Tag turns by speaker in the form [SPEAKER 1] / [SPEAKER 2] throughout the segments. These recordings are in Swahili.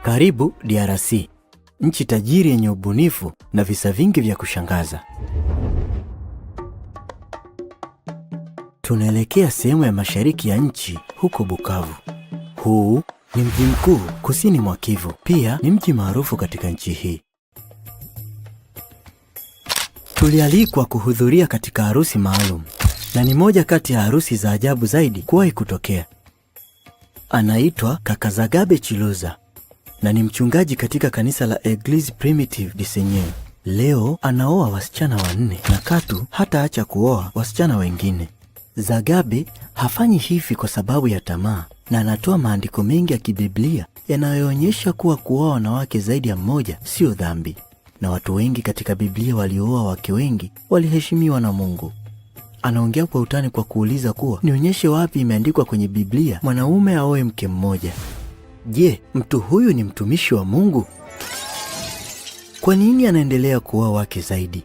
[SPEAKER 1] Karibu DRC, nchi tajiri yenye ubunifu na visa vingi vya kushangaza. Tunaelekea sehemu ya mashariki ya nchi, huko Bukavu. Huu ni mji mkuu kusini mwa Kivu, pia ni mji maarufu katika nchi hii. Tulialikwa kuhudhuria katika harusi maalum, na ni moja kati ya harusi za ajabu zaidi kuwahi kutokea. Anaitwa kaka Zagabe Chiluza na ni mchungaji katika kanisa la Eglise Primitive du Seigneur. Leo anaoa wasichana 4 na katu hata acha kuoa wasichana wengine. Zagabe hafanyi hivi kwa sababu ya tamaa, na anatoa maandiko mengi ya kibiblia yanayoonyesha kuwa kuoa wanawake zaidi ya mmoja sio dhambi, na watu wengi katika Biblia waliooa wake wengi waliheshimiwa na Mungu. Anaongea kwa utani kwa kuuliza kuwa nionyeshe wapi imeandikwa kwenye Biblia mwanaume aoe mke mmoja. Je, mtu huyu ni mtumishi wa Mungu? Kwa nini anaendelea kuoa wake zaidi?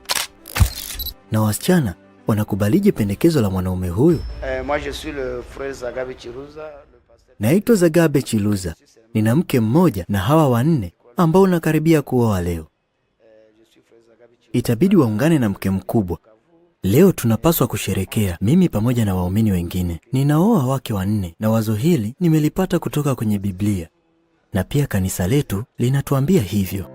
[SPEAKER 1] Na wasichana wanakubalije pendekezo la mwanaume huyu?
[SPEAKER 2] Moi je suis le frère Zagabe Chiluza.
[SPEAKER 1] Naitwa Zagabe Chiluza. Nina mke mmoja na hawa 4 ambao nakaribia kuoa leo. Itabidi waungane na mke mkubwa. Leo tunapaswa kusherekea, mimi pamoja na waumini wengine. Ninaoa wake 4 na wazo hili nimelipata kutoka kwenye Biblia. Na pia kanisa letu linatuambia hivyo.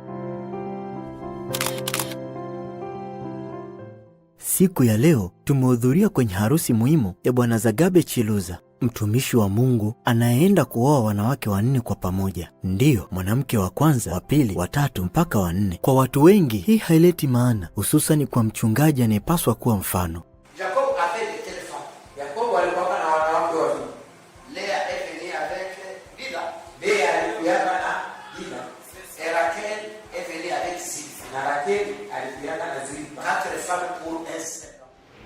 [SPEAKER 1] Siku ya leo tumehudhuria kwenye harusi muhimu ya Bwana Zagabe Chiluza, mtumishi wa Mungu anayeenda kuoa wanawake 4 kwa pamoja. Ndiyo, mwanamke wa kwanza, wa pili, wa tatu mpaka wa 4. Kwa watu wengi hii haileti maana, hususani kwa mchungaji anayepaswa kuwa mfano.
[SPEAKER 2] Jacob avait des téléphones. Jacob alikuwa na wanawake wawili. Lea est avec Dina, Lea alikuwa na Dina. Et Rachel est avec Zilpa. Na Rachel alikuwa na Zilpa. 4 femmes pour un seul.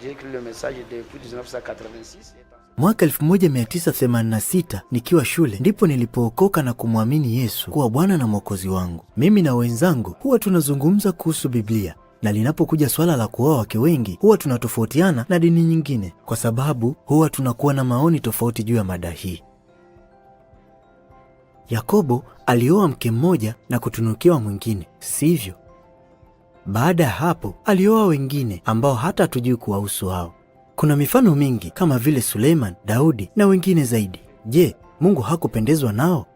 [SPEAKER 2] J'ai écrit le message depuis 1986.
[SPEAKER 1] Mwaka 1986 nikiwa shule ndipo nilipookoka na kumwamini Yesu kuwa Bwana na Mwokozi wangu. Mimi na wenzangu huwa tunazungumza kuhusu Biblia, na linapokuja swala la kuoa wake wengi huwa tunatofautiana na dini nyingine, kwa sababu huwa tunakuwa na maoni tofauti juu ya mada hii. Yakobo alioa mke mmoja na kutunukiwa mwingine, sivyo? Baada ya hapo alioa wengine ambao hata hatujui kuwahusu hao. Kuna mifano mingi kama vile Suleiman, Daudi na wengine zaidi. Je, Mungu hakupendezwa nao?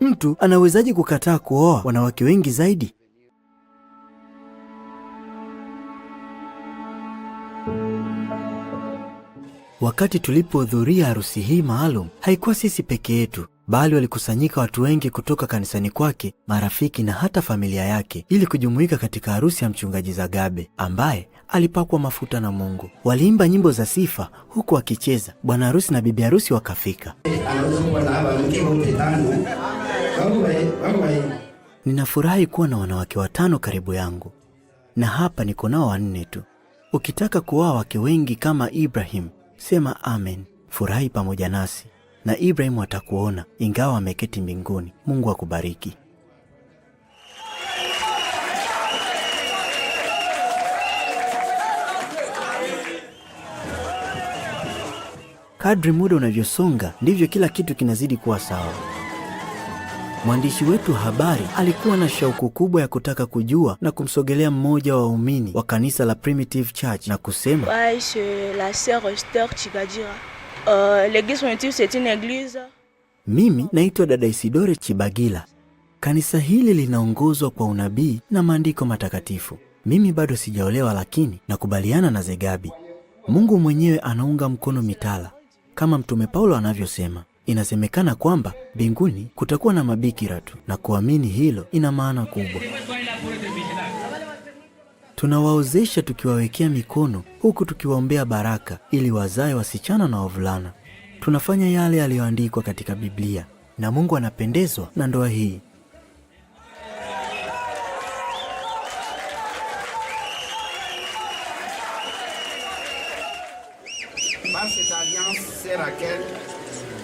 [SPEAKER 1] Mtu anawezaje kukataa kuoa wanawake wengi zaidi? Wakati tulipohudhuria harusi hii maalum, haikuwa sisi peke yetu, bali walikusanyika watu wengi kutoka kanisani kwake, marafiki na hata familia yake, ili kujumuika katika harusi ya mchungaji Zagabe ambaye alipakwa mafuta na Mungu. Waliimba nyimbo za sifa huku wakicheza. Bwana harusi na bibi harusi wakafika. Ninafurahi kuwa na wanawake 5 karibu yangu, na hapa niko nao 4 tu. Ukitaka kuoa wake wengi kama Ibrahim, sema amen. Furahi pamoja nasi, na Ibrahim atakuona ingawa ameketi mbinguni. Mungu akubariki. Kadri muda unavyosonga ndivyo kila kitu kinazidi kuwa sawa. Mwandishi wetu wa habari alikuwa na shauku kubwa ya kutaka kujua na kumsogelea mmoja wa waumini wa kanisa la Primitive Church na kusema,
[SPEAKER 3] la sœur Esther Chigadira. L'église primitive c'est une église.
[SPEAKER 1] Mimi naitwa dada Isidore Chibagila. Kanisa hili linaongozwa kwa unabii na maandiko matakatifu. Mimi bado sijaolewa, lakini nakubaliana na Zagabe. Mungu mwenyewe anaunga mkono mitala. Kama Mtume Paulo anavyosema, inasemekana kwamba mbinguni kutakuwa na mabikira tu, na kuamini hilo ina maana kubwa. Tunawaozesha tukiwawekea mikono huku tukiwaombea baraka ili wazae wasichana na wavulana. Tunafanya yale yaliyoandikwa katika Biblia, na Mungu anapendezwa na ndoa hii.
[SPEAKER 2] Par cette alliance, c'est Rachel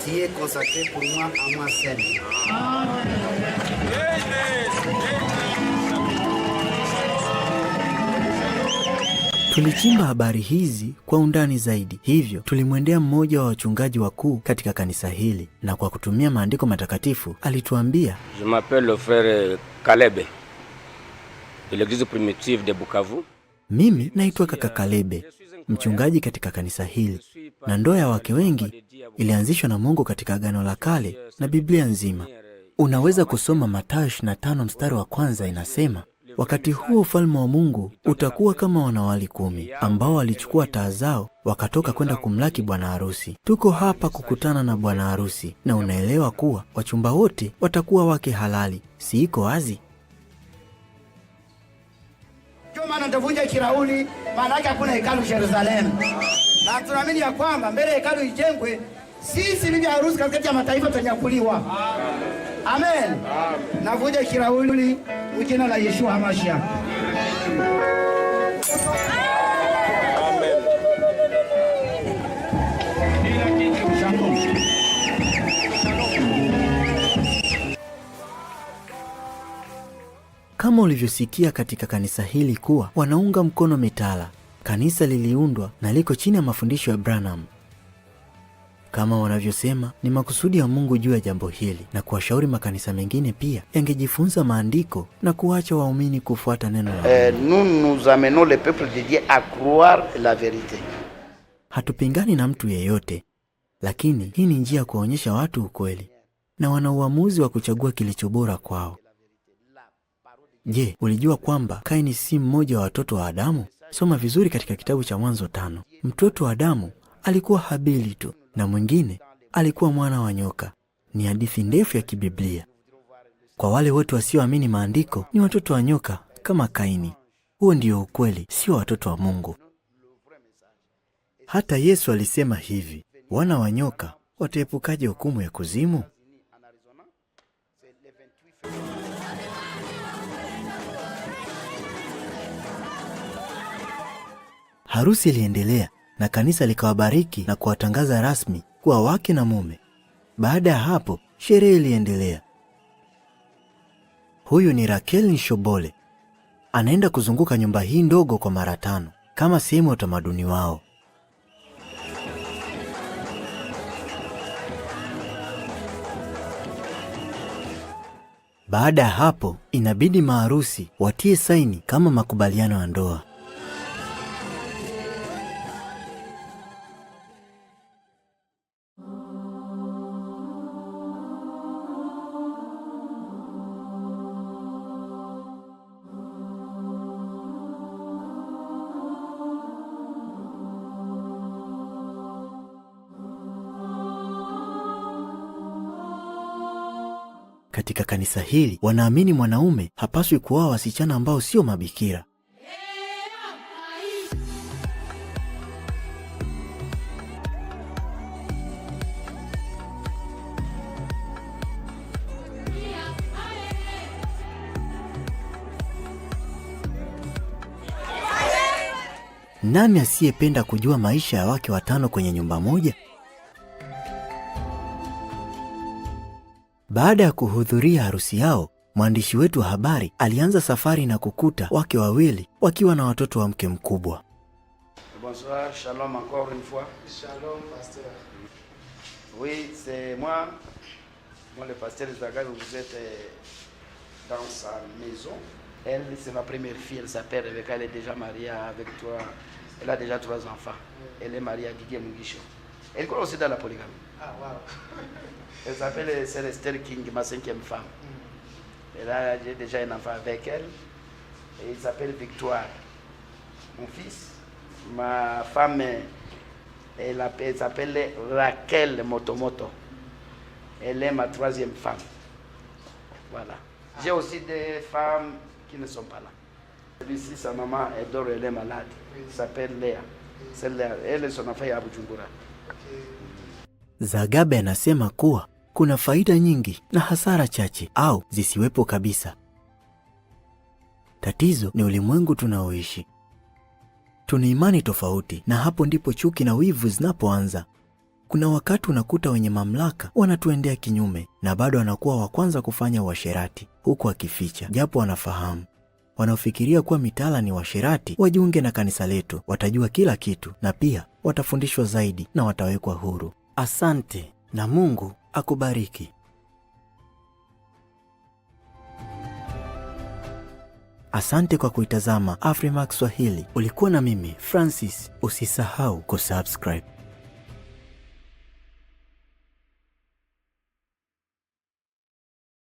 [SPEAKER 2] qui est consacrée pour moi à ma scène.
[SPEAKER 1] Tulichimba habari hizi kwa undani zaidi, hivyo tulimwendea mmoja wa wachungaji wakuu katika kanisa hili, na kwa kutumia maandiko matakatifu alituambia,
[SPEAKER 4] Je m'appelle le frère Kalebe de l'église primitive de Bukavu.
[SPEAKER 1] Mimi naitwa kaka Kalebe, mchungaji katika kanisa hili, na ndoa ya wake wengi ilianzishwa na Mungu katika Agano la Kale na Biblia nzima. Unaweza kusoma Mathayo 25 mstari wa kwanza, inasema, wakati huo ufalme wa Mungu utakuwa kama wanawali 10 ambao walichukua taa zao wakatoka kwenda kumlaki bwana harusi. Tuko hapa kukutana na bwana harusi, na unaelewa kuwa wachumba wote watakuwa wake halali. Si iko wazi?
[SPEAKER 5] Ndio maana ndavunja kirauli, maana yake hakuna hekalu Yerusalemu. Na tunaamini ya kwamba mbele hekalu ijengwe, sisi bibi harusi katikati ya mataifa tunyakuliwa. Amen. Navunja kirauli kwa jina la Yeshua HaMashiach.
[SPEAKER 1] Kama ulivyosikia katika kanisa hili kuwa wanaunga mkono mitala, kanisa liliundwa na liko chini ya mafundisho ya Branham. Kama wanavyosema, ni makusudi ya Mungu juu ya jambo hili, na kuwashauri makanisa mengine pia yangejifunza maandiko na kuacha waumini kufuata neno la Mungu.
[SPEAKER 2] Nous amenons le peuple de Dieu à croire la vérité.
[SPEAKER 1] Hatupingani na mtu yeyote, lakini hii ni njia ya kuwaonyesha watu ukweli, na wana uamuzi wa kuchagua kilicho bora kwao. Je, ulijua kwamba Kaini si mmoja wa watoto wa Adamu? Soma vizuri katika kitabu cha Mwanzo 5. Mtoto wa Adamu alikuwa Habili tu, na mwingine alikuwa mwana wa nyoka. Ni hadithi ndefu ya kibiblia. Kwa wale wote wasioamini maandiko, ni watoto wa nyoka kama Kaini. Huo ndio ukweli, sio watoto wa Mungu. Hata Yesu alisema hivi, wana wa nyoka wataepukaje hukumu ya kuzimu? Harusi iliendelea na kanisa likawabariki na kuwatangaza rasmi kuwa wake na mume. Baada ya hapo, sherehe iliendelea. Huyu ni Raquel Nshobole. Anaenda kuzunguka nyumba hii ndogo kwa mara 5 kama sehemu ya utamaduni wao. Baada ya hapo, inabidi maharusi watie saini kama makubaliano ya ndoa. Katika kanisa hili wanaamini mwanaume hapaswi kuoa wasichana ambao sio mabikira. Nani asiyependa kujua maisha ya wake 5 kwenye nyumba moja? Baada ya kuhudhuria harusi yao, mwandishi wetu wa habari alianza safari na kukuta wake 2 wakiwa na watoto wa mke mkubwa.
[SPEAKER 2] Bonsoir, shalom encore une fois.
[SPEAKER 5] Shalom pasteur.
[SPEAKER 2] Oui, c'est moi. Moi le pasteur Zagabe, vous êtes dans sa maison. Elle, c'est ma première fille, elle s'appelle Rebecca, elle est déjà mariée avec toi. Elle a déjà 3 enfants. Elle est mariée à Didier Mugisho. Elle croit aussi dans la polygamie.
[SPEAKER 5] Ah, wow.
[SPEAKER 2] Elle s'appelle Célestine King, ma 5e femme. Et là, j'ai déjà un enfant avec elle. Et il s'appelle Victoire. Mon fils, ma femme, elle s'appelle Raquel Motomoto. Elle est ma 3e femme. Voilà. J'ai aussi des femmes qui ne sont pas là. Celui-ci, sa maman, elle dort, elle est malade. Elle s'appelle Léa. Celle-là, elle et son enfant est à Bujumbura.
[SPEAKER 1] Zagabe anasema kuwa kuna faida nyingi na hasara chache au zisiwepo kabisa. Tatizo ni ulimwengu tunaoishi. Tuna imani tofauti, na hapo ndipo chuki na wivu zinapoanza. Kuna wakati unakuta wenye mamlaka wanatuendea kinyume na bado wanakuwa wa kwanza kufanya uasherati huku akificha, japo wanafahamu. wanaofikiria kuwa mitaala ni uasherati wajiunge na kanisa letu. Watajua kila kitu na pia watafundishwa zaidi na watawekwa huru. Asante na Mungu akubariki. Asante kwa kuitazama Afrimax Swahili. Ulikuwa na mimi Francis. Usisahau kusubscribe.